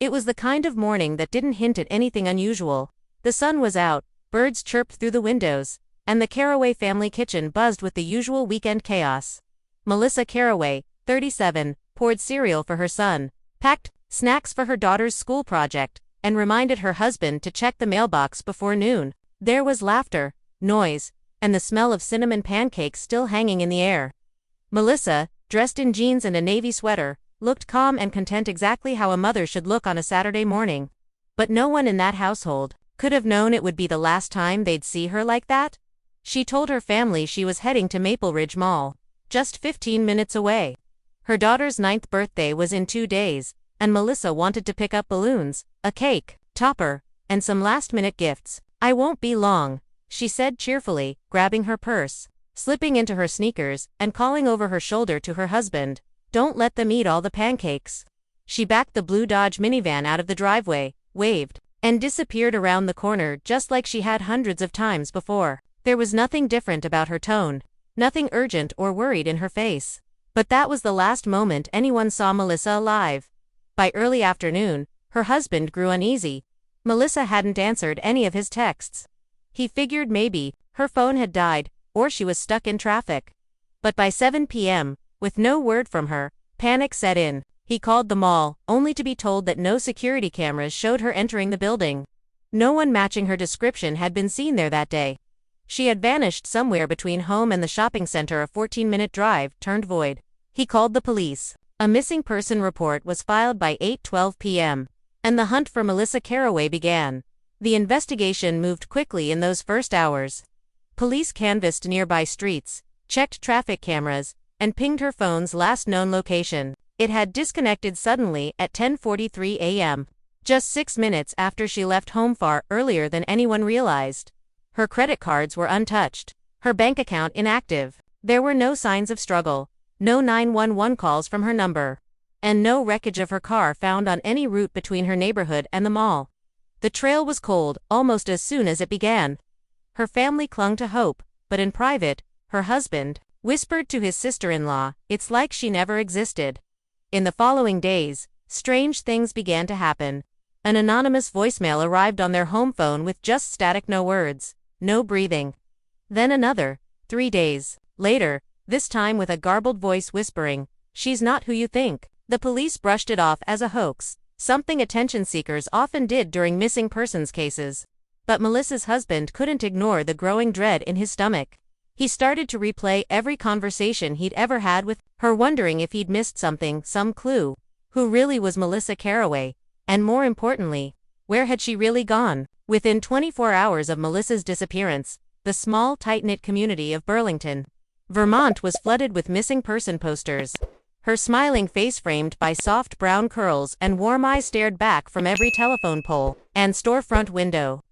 It was the kind of morning that didn't hint at anything unusual. The sun was out, birds chirped through the windows, and the Carroway family kitchen buzzed with the usual weekend chaos. Melissa Carroway, 37, poured cereal for her son, packed snacks for her daughter's school project, and reminded her husband to check the mailbox before noon. There was laughter, noise, and the smell of cinnamon pancakes still hanging in the air. Melissa, dressed in jeans and a navy sweater, looked calm and content, exactly how a mother should look on a Saturday morning. But no one in that household could have known it would be the last time they'd see her like that. She told her family she was heading to Maple Ridge Mall, just 15 minutes away. Her daughter's 9th birthday was in 2 days, and Melissa wanted to pick up balloons, a cake, topper, and some last-minute gifts. "I won't be long," she said cheerfully, grabbing her purse, slipping into her sneakers, and calling over her shoulder to her husband, "Don't let them eat all the pancakes." She backed the blue Dodge minivan out of the driveway, waved, and disappeared around the corner just like she had hundreds of times before. There was nothing different about her tone, nothing urgent or worried in her face. But that was the last moment anyone saw Melissa alive. By early afternoon, her husband grew uneasy. Melissa hadn't answered any of his texts. He figured maybe her phone had died, or she was stuck in traffic. But by 7 p.m., with no word from her, panic set in. He called the mall, only to be told that no security cameras showed her entering the building. No one matching her description had been seen there that day. She had vanished somewhere between home and the shopping center, a 14-minute drive turned void. He called the police. A missing person report was filed by 8:12 p.m., and the hunt for Melissa Carroway began. The investigation moved quickly in those first hours. Police canvassed nearby streets, checked traffic cameras, and pinged her phone's last known location. It had disconnected suddenly at 10:43 a.m., just 6 minutes after she left home, far earlier than anyone realized. Her credit cards were untouched, her bank account inactive. There were no signs of struggle, no 911 calls from her number, and no wreckage of her car found on any route between her neighborhood and the mall. The trail was cold almost as soon as it began. Her family clung to hope, but in private, her husband whispered to his sister-in-law, "It's like she never existed." In the following days, strange things began to happen. An anonymous voicemail arrived on their home phone with just static, no words, no breathing. Then another, 3 days later, this time with a garbled voice whispering, "She's not who you think." The police brushed it off as a hoax, something attention seekers often did during missing persons cases. But Melissa's husband couldn't ignore the growing dread in his stomach. He started to replay every conversation he'd ever had with her, wondering if he'd missed something, some clue. Who really was Melissa Carroway? And more importantly, where had she really gone? Within 24 hours of Melissa's disappearance, the small, tight-knit community of Burlington, Vermont was flooded with missing person posters. Her smiling face framed by soft brown curls and warm eyes stared back from every telephone pole and storefront window.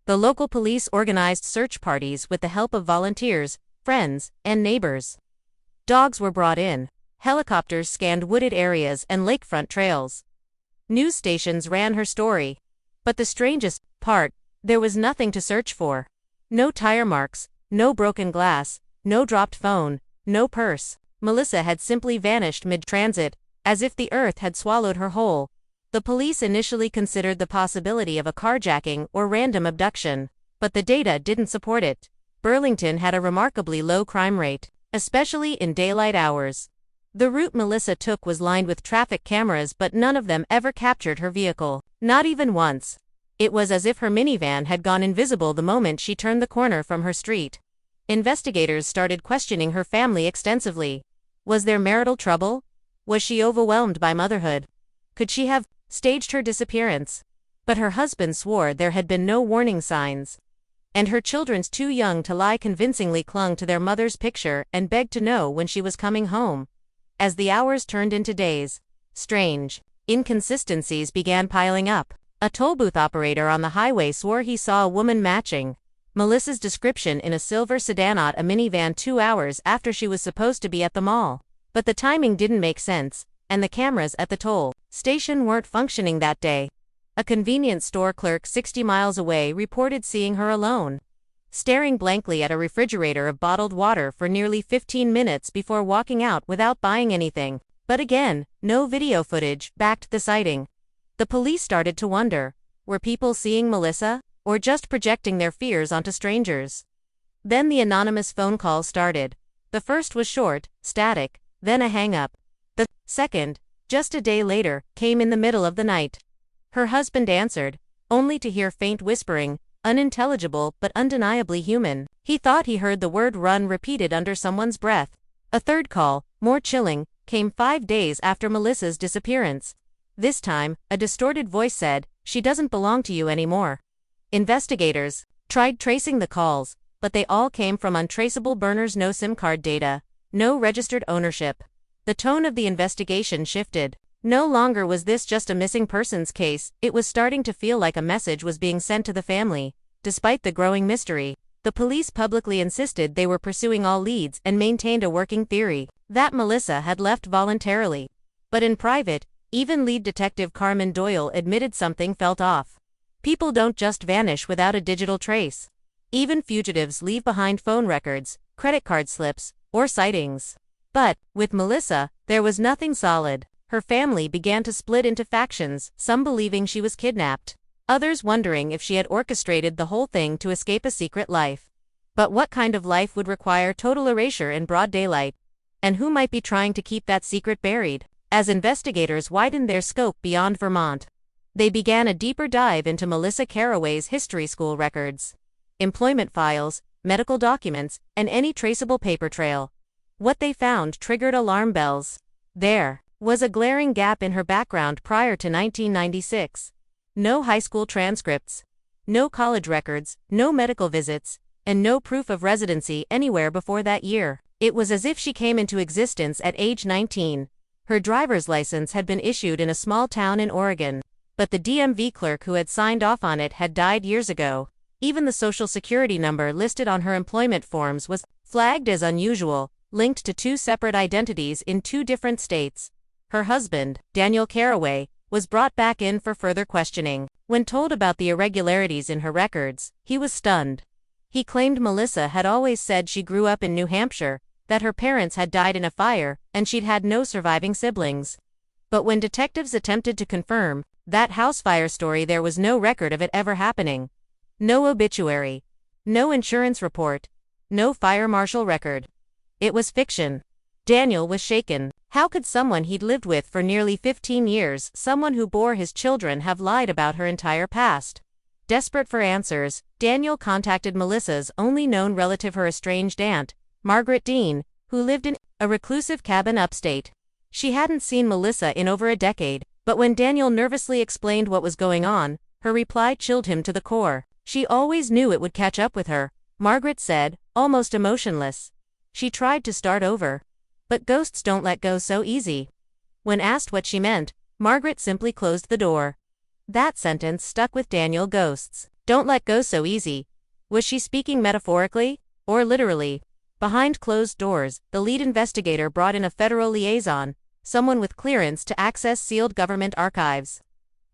The local police organized search parties with the help of volunteers, friends, and neighbors. Dogs were brought in. Helicopters scanned wooded areas and lakefront trails. News stations ran her story. But the strangest part, there was nothing to search for. No tire marks, no broken glass, no dropped phone, no purse. Melissa had simply vanished mid-transit, as if the earth had swallowed her whole. The police initially considered the possibility of a carjacking or random abduction, but the data didn't support it. Burlington had a remarkably low crime rate, especially in daylight hours. The route Melissa took was lined with traffic cameras, but none of them ever captured her vehicle, not even once. It was as if her minivan had gone invisible the moment she turned the corner from her street. Investigators started questioning her family extensively. Was there marital trouble? Was she overwhelmed by motherhood? Could she have staged her disappearance? But her husband swore there had been no warning signs. And her children, too young to lie, convincingly clung to their mother's picture and begged to know when she was coming home. As the hours turned into days, strange inconsistencies began piling up. A toll booth operator on the highway swore he saw a woman matching Melissa's description in a silver sedan, a minivan, 2 hours after she was supposed to be at the mall. But the timing didn't make sense, and the cameras at the toll station weren't functioning that day. A convenience store clerk 60 miles away reported seeing her alone, staring blankly at a refrigerator of bottled water for nearly 15 minutes before walking out without buying anything. But again, no video footage backed the sighting. The police started to wonder, were people seeing Melissa, or just projecting their fears onto strangers? Then the anonymous phone calls started. The first was short, static, then a hang-up. The second, just a day later, came in the middle of the night. Her husband answered, only to hear faint whispering, unintelligible but undeniably human. He thought he heard the word run repeated under someone's breath. A third call, more chilling, came 5 days after Melissa's disappearance. This time, a distorted voice said, "She doesn't belong to you anymore." Investigators tried tracing the calls, but they all came from untraceable burners, no SIM card data, no registered ownership. The tone of the investigation shifted. No longer was this just a missing persons case, it was starting to feel like a message was being sent to the family. Despite the growing mystery, the police publicly insisted they were pursuing all leads and maintained a working theory that Melissa had left voluntarily. But in private, even lead detective Carmen Doyle admitted something felt off. People don't just vanish without a digital trace. Even fugitives leave behind phone records, credit card slips, or sightings. But, with Melissa, there was nothing solid. Her family began to split into factions, some believing she was kidnapped, others wondering if she had orchestrated the whole thing to escape a secret life. But what kind of life would require total erasure in broad daylight? And who might be trying to keep that secret buried? As investigators widened their scope beyond Vermont, they began a deeper dive into Melissa Carroway's history school records, employment files, medical documents, and any traceable paper trail. What they found triggered alarm bells. There was a glaring gap in her background prior to 1996. No high school transcripts, no college records, no medical visits, and no proof of residency anywhere before that year. It was as if she came into existence at age 19. Her driver's license had been issued in a small town in Oregon, but the DMV clerk who had signed off on it had died years ago. Even the social security number listed on her employment forms was flagged as unusual, linked to 2 separate identities in 2 different states. Her husband, Daniel Carroway, was brought back in for further questioning. When told about the irregularities in her records, he was stunned. He claimed Melissa had always said she grew up in New Hampshire, that her parents had died in a fire, and she'd had no surviving siblings. But when detectives attempted to confirm that house fire story, there was no record of it ever happening. No obituary, no insurance report, no fire marshal record. It was fiction. Daniel was shaken. How could someone he'd lived with for nearly 15 years, someone who bore his children, have lied about her entire past? Desperate for answers, Daniel contacted Melissa's only known relative, her estranged aunt, Margaret Dean, who lived in a reclusive cabin upstate. She hadn't seen Melissa in over a decade, but when Daniel nervously explained what was going on, her reply chilled him to the core. She always knew it would catch up with her, Margaret said, almost emotionless. She tried to start over. But ghosts don't let go so easy. When asked what she meant, Margaret simply closed the door. That sentence stuck with Daniel. Ghosts don't let go so easy. Was she speaking metaphorically, or literally? Behind closed doors, the lead investigator brought in a federal liaison, someone with clearance to access sealed government archives.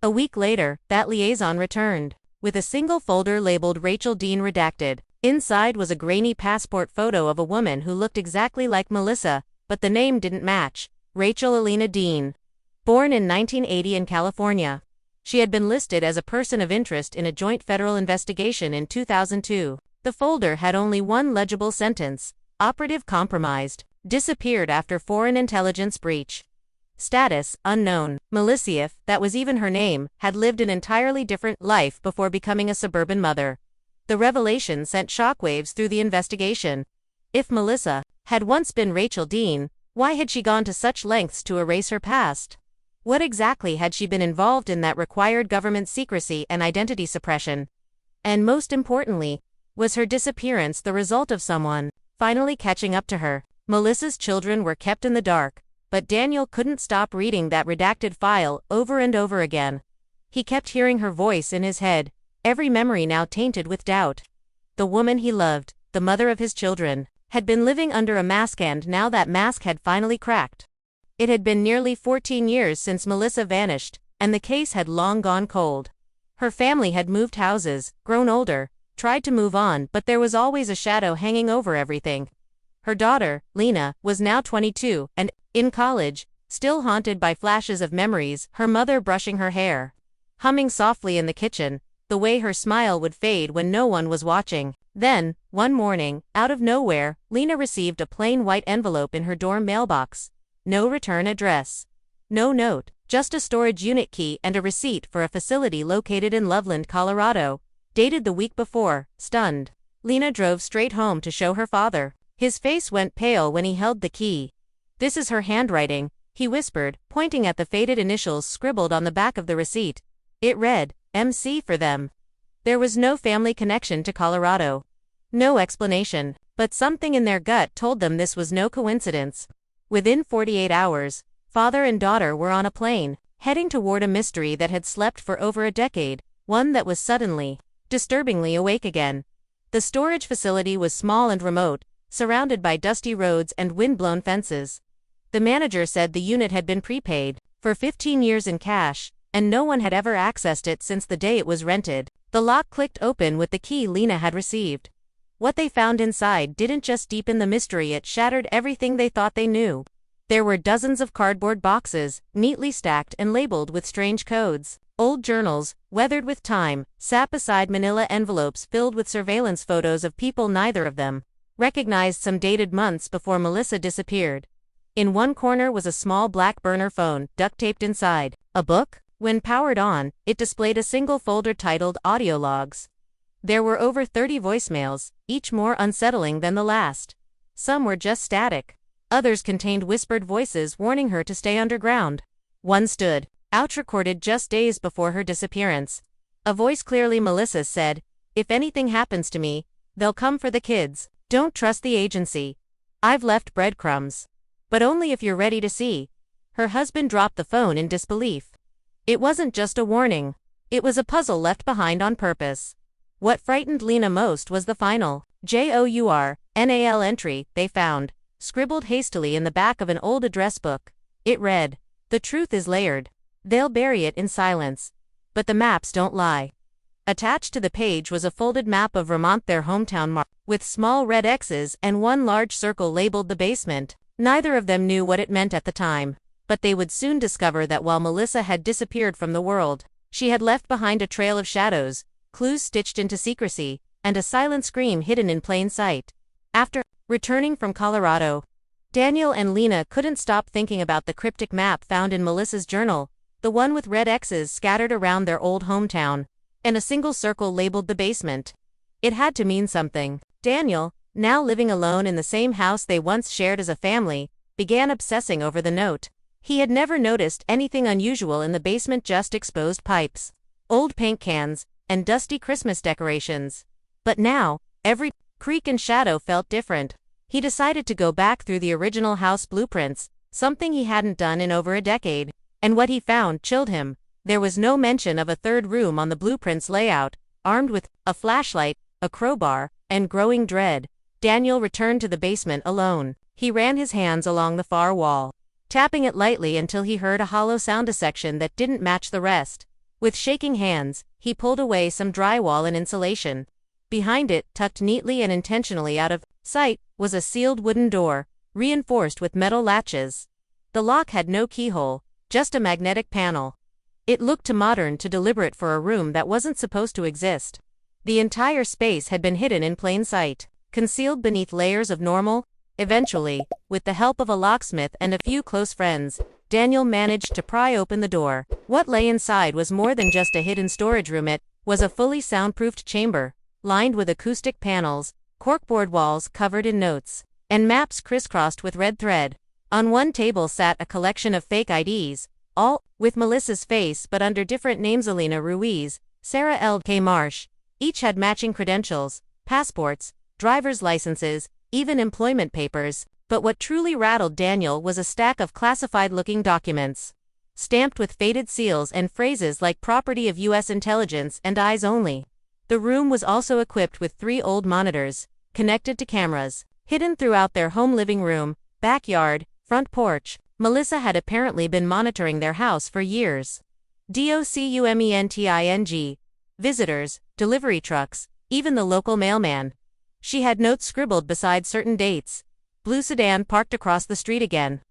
A week later, that liaison returned, with a single folder labeled Rachel Dean Redacted. Inside was a grainy passport photo of a woman who looked exactly like Melissa, but the name didn't match. Rachel Alina Dean. Born in 1980 in California. She had been listed as a person of interest in a joint federal investigation in 2002. The folder had only one legible sentence: operative compromised, disappeared after foreign intelligence breach. Status, unknown. Melissa, if that was even her name, had lived an entirely different life before becoming a suburban mother. The revelation sent shockwaves through the investigation. If Melissa had once been Rachel Dean, why had she gone to such lengths to erase her past? What exactly had she been involved in that required government secrecy and identity suppression? And most importantly, was her disappearance the result of someone finally catching up to her? Melissa's children were kept in the dark, but Daniel couldn't stop reading that redacted file over and over again. He kept hearing her voice in his head, every memory now tainted with doubt. The woman he loved, the mother of his children, had been living under a mask, and now that mask had finally cracked. It had been nearly 14 years since Melissa vanished, and the case had long gone cold. Her family had moved houses, grown older, tried to move on, but there was always a shadow hanging over everything. Her daughter, Lena, was now 22, and in college, still haunted by flashes of memories, her mother brushing her hair, humming softly in the kitchen, the way her smile would fade when no one was watching. Then, one morning, out of nowhere, Lena received a plain white envelope in her dorm mailbox. No return address. No note, just a storage unit key and a receipt for a facility located in Loveland, Colorado, dated the week before. Stunned, Lena drove straight home to show her father. His face went pale when he held the key. "This is her handwriting," he whispered, pointing at the faded initials scribbled on the back of the receipt. It read, MC for them. There was no family connection to Colorado. No explanation, but something in their gut told them this was no coincidence. Within 48 hours, father and daughter were on a plane, heading toward a mystery that had slept for over a decade, one that was suddenly, disturbingly awake again. The storage facility was small and remote, surrounded by dusty roads and wind-blown fences. The manager said the unit had been prepaid for 15 years in cash, and no one had ever accessed it since the day it was rented. The lock clicked open with the key Lena had received. What they found inside didn't just deepen the mystery, it shattered everything they thought they knew. There were dozens of cardboard boxes, neatly stacked and labeled with strange codes. Old journals, weathered with time, sat beside manila envelopes filled with surveillance photos of people neither of them recognized, some dated months before Melissa disappeared. In one corner was a small black burner phone, duct-taped inside. A book? When powered on, it displayed a single folder titled Audio Logs. There were over 30 voicemails, each more unsettling than the last. Some were just static. Others contained whispered voices warning her to stay underground. One stood out, recorded just days before her disappearance. A voice clearly Melissa's said, "If anything happens to me, they'll come for the kids. Don't trust the agency. I've left breadcrumbs. But only if you're ready to see." Her husband dropped the phone in disbelief. It wasn't just a warning. It was a puzzle left behind on purpose. What frightened Lena most was the final JOURNAL entry they found, scribbled hastily in the back of an old address book. It read, "The truth is layered. They'll bury it in silence. But the maps don't lie." Attached to the page was a folded map of Vermont, their hometown, marked with small red X's and one large circle labeled the basement. Neither of them knew what it meant at the time, but they would soon discover that while Melissa had disappeared from the world, she had left behind a trail of shadows, clues stitched into secrecy, and a silent scream hidden in plain sight. After returning from Colorado, Daniel and Lena couldn't stop thinking about the cryptic map found in Melissa's journal, the one with red X's scattered around their old hometown, and a single circle labeled the basement. It had to mean something. Daniel, now living alone in the same house they once shared as a family, began obsessing over the note. He had never noticed anything unusual in the basement, just exposed pipes, old paint cans, and dusty Christmas decorations. But now, every creak and shadow felt different. He decided to go back through the original house blueprints, something he hadn't done in over a decade. And what he found chilled him. There was no mention of a third room on the blueprint's layout, armed with a flashlight, a crowbar, and growing dread. Daniel returned to the basement alone. He ran his hands along the far wall, tapping it lightly until he heard a hollow sound, a section that didn't match the rest. With shaking hands, he pulled away some drywall and insulation. Behind it, tucked neatly and intentionally out of sight, was a sealed wooden door, reinforced with metal latches. The lock had no keyhole, just a magnetic panel. It looked too modern, too deliberate for a room that wasn't supposed to exist. The entire space had been hidden in plain sight, concealed beneath layers of normal. Eventually, with the help of a locksmith and a few close friends, Daniel managed to pry open the door. What lay inside was more than just a hidden storage room. It was a fully soundproofed chamber, lined with acoustic panels, corkboard walls covered in notes, and maps crisscrossed with red thread. On one table sat a collection of fake IDs, all with Melissa's face but under different names: Elena Ruiz, Sarah L.K. Marsh. Each had matching credentials, passports, driver's licenses, even employment papers. But what truly rattled Daniel was a stack of classified-looking documents, stamped with faded seals and phrases like "property of U.S. intelligence" and "eyes only." The room was also equipped with 3 old monitors, connected to cameras, hidden throughout their home: living room, backyard, front porch. Melissa had apparently been monitoring their house for years. Documenting visitors, delivery trucks, even the local mailman. She had notes scribbled beside certain dates. Blue sedan parked across the street again.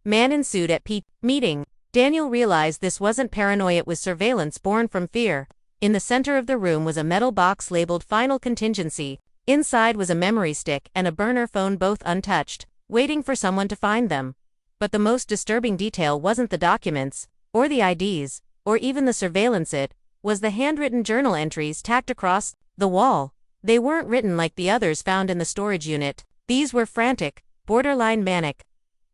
Man ensued at meeting. Daniel realized this wasn't paranoia, it was surveillance born from fear. In the center of the room was a metal box labeled Final Contingency. Inside was a memory stick and a burner phone, both untouched, waiting for someone to find them. But the most disturbing detail wasn't the documents, or the IDs, or even the surveillance. It was the handwritten journal entries tacked across the wall. They weren't written like the others found in the storage unit. These were frantic, borderline manic.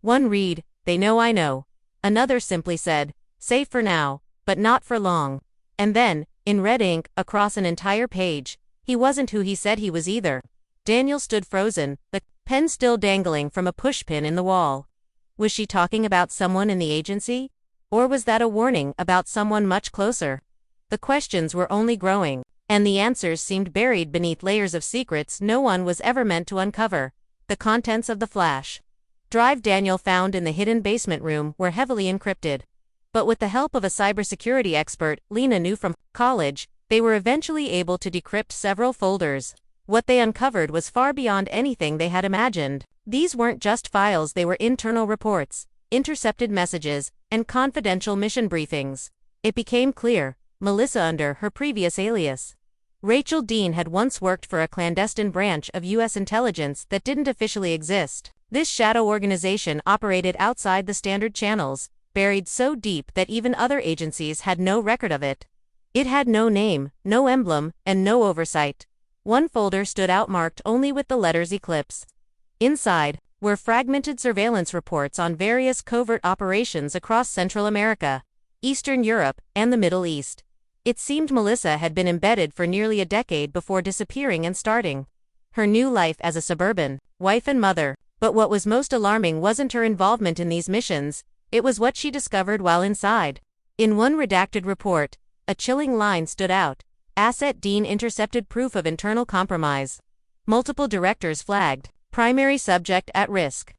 One read, "They know I know." Another simply said, "Safe for now, but not for long." And then, in red ink, across an entire page, "He wasn't who he said he was either." Daniel stood frozen, the pen still dangling from a pushpin in the wall. Was she talking about someone in the agency? Or was that a warning about someone much closer? The questions were only growing, and the answers seemed buried beneath layers of secrets no one was ever meant to uncover. The contents of the flash drive Daniel found in the hidden basement room were heavily encrypted. But with the help of a cybersecurity expert Lena knew from college, they were eventually able to decrypt several folders. What they uncovered was far beyond anything they had imagined. These weren't just files, they were internal reports, intercepted messages, and confidential mission briefings. It became clear, Melissa, under her previous alias, Rachel Dean, had once worked for a clandestine branch of U.S. intelligence that didn't officially exist. This shadow organization operated outside the standard channels, buried so deep that even other agencies had no record of it. It had no name, no emblem, and no oversight. One folder stood out, marked only with the letters Eclipse. Inside were fragmented surveillance reports on various covert operations across Central America, Eastern Europe, and the Middle East. It seemed Melissa had been embedded for nearly a decade before disappearing and starting her new life as a suburban wife and mother. But what was most alarming wasn't her involvement in these missions, it was what she discovered while inside. In one redacted report, a chilling line stood out. Asset Dean intercepted proof of internal compromise. Multiple directors flagged. Primary subject at risk.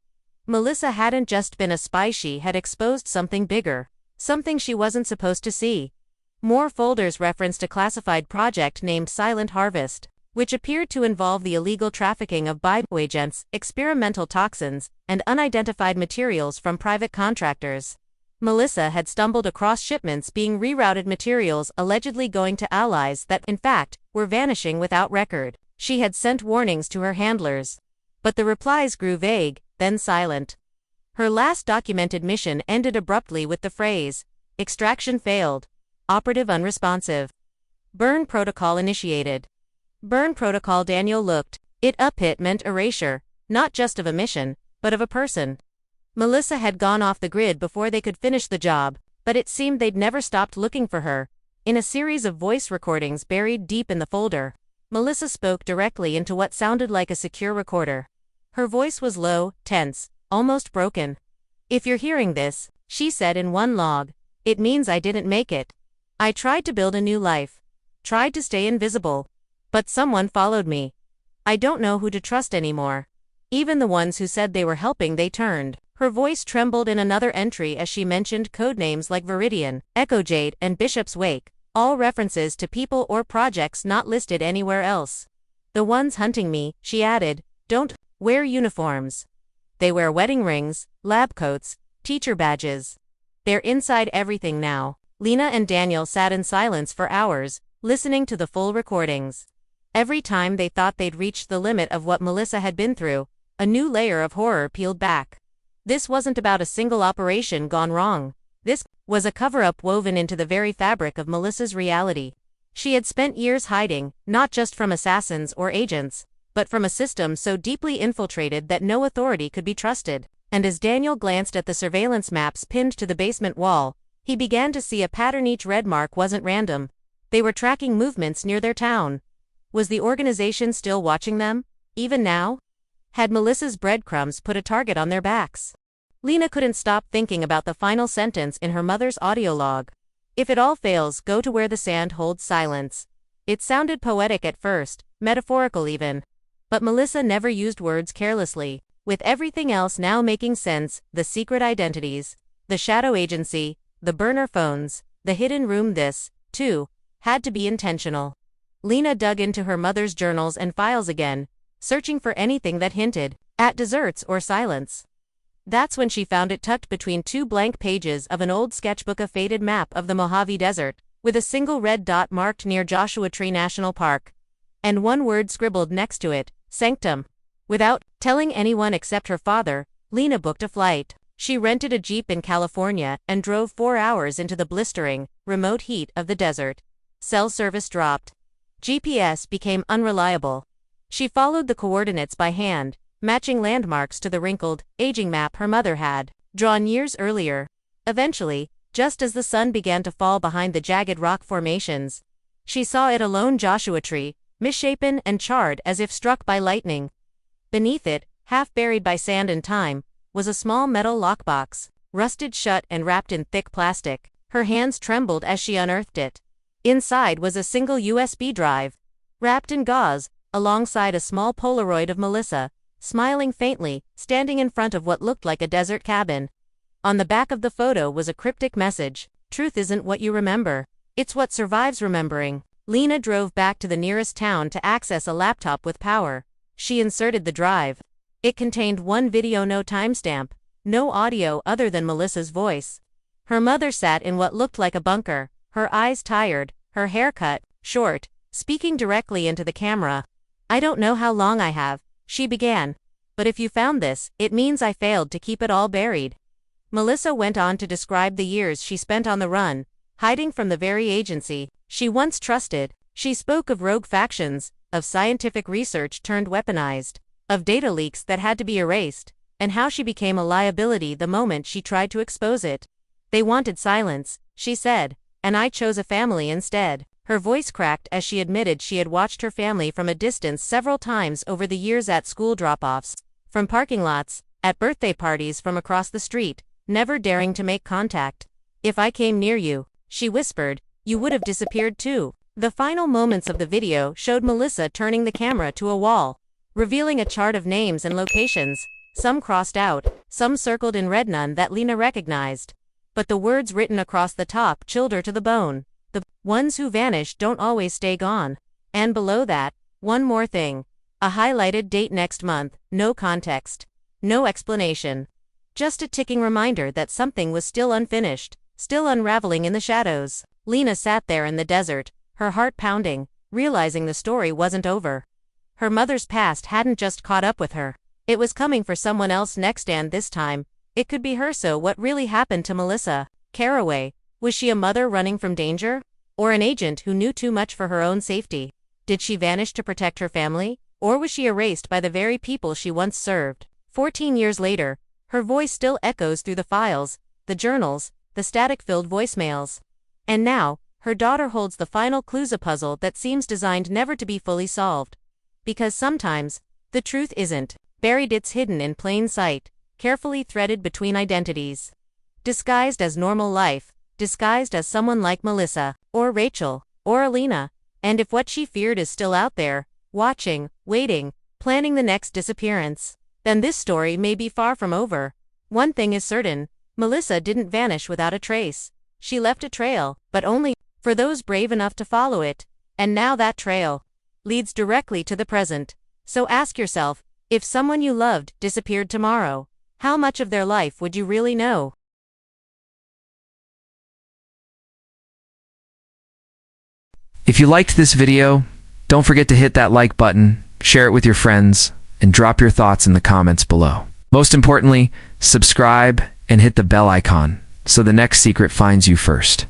Melissa hadn't just been a spy, she had exposed something bigger. Something she wasn't supposed to see. More folders referenced a classified project named Silent Harvest, which appeared to involve the illegal trafficking of bioagents, experimental toxins, and unidentified materials from private contractors. Melissa had stumbled across shipments being rerouted, materials allegedly going to allies that, in fact, were vanishing without record. She had sent warnings to her handlers, but the replies grew vague, then silent. Her last documented mission ended abruptly with the phrase, "Extraction failed. Operative unresponsive. Burn protocol initiated." Burn protocol. Daniel looked it up. It meant erasure, not just of a mission, but of a person. Melissa had gone off the grid before they could finish the job, but it seemed they'd never stopped looking for her. In a series of voice recordings buried deep in the folder, Melissa spoke directly into what sounded like a secure recorder. Her voice was low, tense, almost broken. "If you're hearing this," she said in one log, "it means I didn't make it. I tried to build a new life. Tried to stay invisible. But someone followed me. I don't know who to trust anymore. Even the ones who said they were helping, they turned." Her voice trembled in another entry as she mentioned codenames like Viridian, Echo Jade, and Bishop's Wake, all references to people or projects not listed anywhere else. "The ones hunting me," she added, "don't wear uniforms. They wear wedding rings, lab coats, teacher badges. They're inside everything now." Lena and Daniel sat in silence for hours, listening to the full recordings. Every time they thought they'd reached the limit of what Melissa had been through, a new layer of horror peeled back. This wasn't about a single operation gone wrong. This was a cover-up woven into the very fabric of Melissa's reality. She had spent years hiding, not just from assassins or agents, but from a system so deeply infiltrated that no authority could be trusted. And as Daniel glanced at the surveillance maps pinned to the basement wall, he began to see a pattern. Each red mark wasn't random. They were tracking movements near their town. Was the organization still watching them, even now? Had Melissa's breadcrumbs put a target on their backs? Lena couldn't stop thinking about the final sentence in her mother's audio log. "If it all fails, go to where the sand holds silence." It sounded poetic at first, metaphorical even. But Melissa never used words carelessly. With everything else now making sense, the secret identities, the shadow agency, the burner phones, the hidden room, this, too, had to be intentional. Lena dug into her mother's journals and files again, searching for anything that hinted at deserts or silence. That's when she found it tucked between two blank pages of an old sketchbook, a faded map of the Mojave Desert, with a single red dot marked near Joshua Tree National Park. And one word scribbled next to it, sanctum. Without telling anyone except her father, Lena booked a flight. She rented a Jeep in California and drove 4 hours into the blistering, remote heat of the desert. Cell service dropped. GPS became unreliable. She followed the coordinates by hand, matching landmarks to the wrinkled, aging map her mother had drawn years earlier. Eventually, just as the sun began to fall behind the jagged rock formations, she saw it, a lone Joshua tree, misshapen and charred as if struck by lightning. Beneath it, half buried by sand and time, was a small metal lockbox, rusted shut and wrapped in thick plastic. Her hands trembled as she unearthed it. Inside was a single USB drive, wrapped in gauze, alongside a small Polaroid of Melissa, smiling faintly, standing in front of what looked like a desert cabin. On the back of the photo was a cryptic message: "Truth isn't what you remember, it's what survives remembering." Lena drove back to the nearest town to access a laptop with power. She inserted the drive. It contained one video, no timestamp, no audio other than Melissa's voice. Her mother sat in what looked like a bunker, her eyes tired, her hair cut short, speaking directly into the camera. "I don't know how long I have," she began, "but if you found this, it means I failed to keep it all buried." Melissa went on to describe the years she spent on the run, hiding from the very agency she once trusted. She spoke of rogue factions, of scientific research turned weaponized, of data leaks that had to be erased, and how she became a liability the moment she tried to expose it. "They wanted silence," she said, "and I chose a family instead." Her voice cracked as she admitted she had watched her family from a distance several times over the years, at school drop-offs, from parking lots, at birthday parties from across the street, never daring to make contact. "If I came near you," she whispered, "you would have disappeared too." The final moments of the video showed Melissa turning the camera to a wall, revealing a chart of names and locations, some crossed out, some circled in red, none that Lena recognized. But the words written across the top chilled her to the bone. "The ones who vanish don't always stay gone." And below that, one more thing. A highlighted date: next month, no context, no explanation. Just a ticking reminder that something was still unfinished, still unraveling in the shadows. Lena sat there in the desert, her heart pounding, realizing the story wasn't over. Her mother's past hadn't just caught up with her. It was coming for someone else next, and this time, it could be her. So what really happened to Melissa Carroway? Was she a mother running from danger? Or an agent who knew too much for her own safety? Did she vanish to protect her family? Or was she erased by the very people she once served? 14 years later, her voice still echoes through the files, the journals, the static-filled voicemails. And now, her daughter holds the final clues, a puzzle that seems designed never to be fully solved. Because sometimes, the truth isn't buried, it's hidden in plain sight, carefully threaded between identities. Disguised as normal life, disguised as someone like Melissa, or Rachel, or Alina. And if what she feared is still out there, watching, waiting, planning the next disappearance, then this story may be far from over. One thing is certain: Melissa didn't vanish without a trace. She left a trail, but only for those brave enough to follow it. And now that trail leads directly to the present. So ask yourself, if someone you loved disappeared tomorrow, how much of their life would you really know? If you liked this video, don't forget to hit that like button, share it with your friends, and drop your thoughts in the comments below. Most importantly, subscribe and hit the bell icon so the next secret finds you first.